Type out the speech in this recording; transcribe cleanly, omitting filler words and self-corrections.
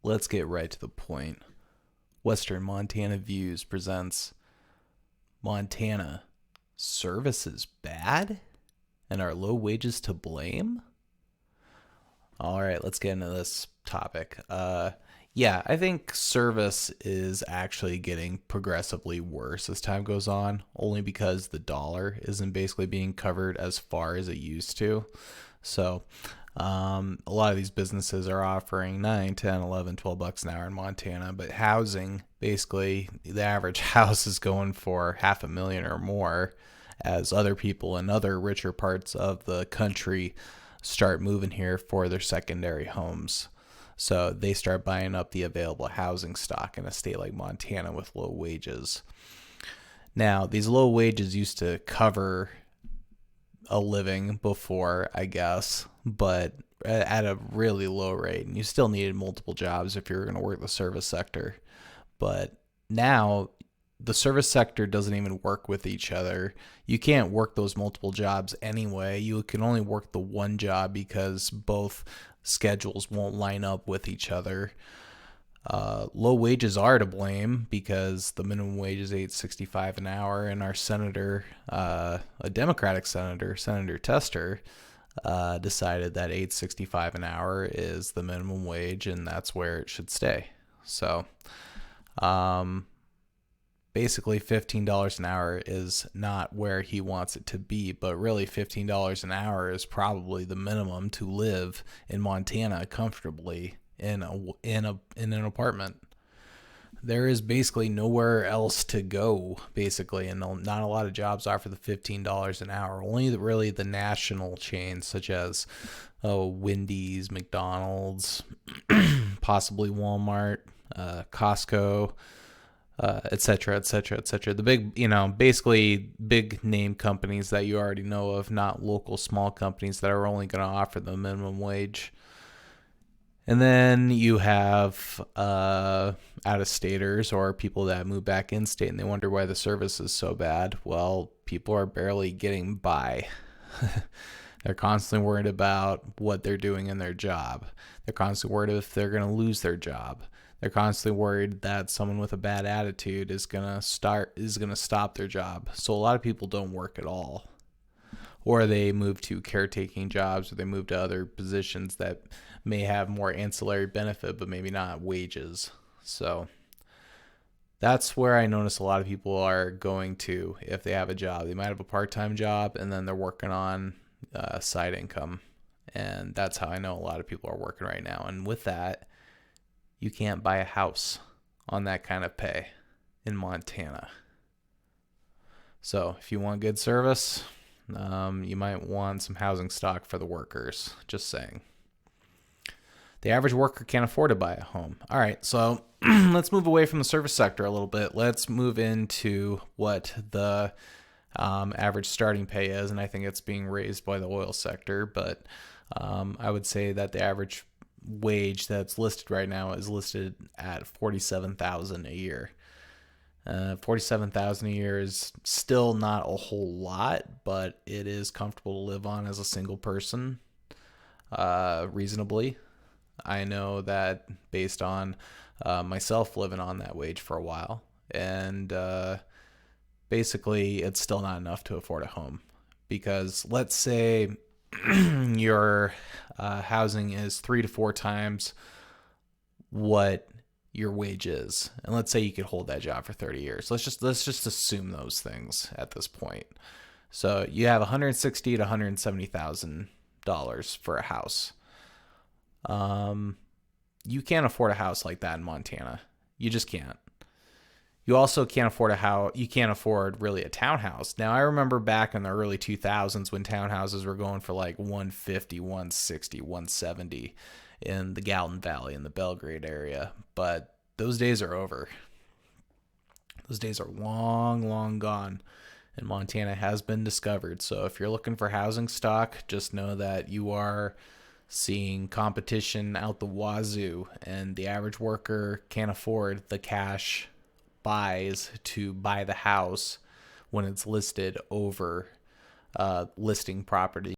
Let's get right to the point. Western Montana Views presents Montana Services Bad? And are low wages to blame? All right, let's get into this topic. Yeah, I think service is actually getting progressively worse as time goes on, only because the dollar isn't basically being covered as far as it used to. So, a lot of these businesses are offering 9, 10, 11, 12 bucks an hour in Montana, but housing, basically, the average house is going for $500,000 or more as other people in other richer parts of the country start moving here for their secondary homes. So they start buying up the available housing stock in a state like Montana with low wages. Now, these low wages used to cover a living before, I guess, but at a really low rate. And you still needed multiple jobs if you were going to work the service sector. But now the service sector doesn't even work with each other. You can't work those multiple jobs anyway. You can only work the one job because both schedules won't line up with each other. Low wages are to blame because the minimum wage is $8.65 an hour, and our senator, a Democratic senator, Senator Tester, decided that $8.65 an hour is the minimum wage, and that's where it should stay. So, basically $15 an hour is not where he wants it to be, but really $15 an hour is probably the minimum to live in Montana comfortably in an apartment. There is basically nowhere else to go, basically, and not a lot of jobs offer the $15 an hour. Only really the national chains such as Wendy's, McDonald's, possibly Walmart, Costco, et cetera, et cetera, et cetera. The big, basically big name companies that you already know of, not local small companies that are only going to offer the minimum wage. And then you have out-of-staters or people that move back in-state and they wonder why the service is so bad. Well, people are barely getting by. They're constantly worried about what they're doing in their job. They're constantly worried if they're going to lose their job. They're constantly worried that someone with a bad attitude is gonna stop their job. So a lot of people don't work at all, or they move to caretaking jobs, or they move to other positions that may have more ancillary benefit, but maybe not wages. So that's where I notice a lot of people are going to if they have a job. They might have a part-time job, and then they're working on side income, and that's how I know a lot of people are working right now. And with that, you can't buy a house on that kind of pay in Montana. So if you want good service, you might want some housing stock for the workers. Just saying. The average worker can't afford to buy a home. All right, so let's move away from the service sector a little bit. Let's move into what the average starting pay is, and I think it's being raised by the oil sector, but I would say that the average wage that's listed right now is listed at $47,000 a year. $47,000 a year is still not a whole lot, but it is comfortable to live on as a single person, reasonably. I know that based on myself living on that wage for a while, and basically it's still not enough to afford a home, because let's say your housing is 3 to 4 times what your wage is, and let's say you could hold that job for 30 years. Let's just assume those things at this point. So you have $160,000 to $170,000 for a house. You can't afford a house like that in Montana. You just can't. You also can't afford you can't afford really a townhouse. Now, I remember back in the early 2000s when townhouses were going for like 150, 160, 170 in the Gallatin Valley in the Belgrade area, but those days are over. Those days are long, long gone, and Montana has been discovered. So if you're looking for housing stock, just know that you are seeing competition out the wazoo, and the average worker can't afford the cash buys to buy the house when it's listed over listing property.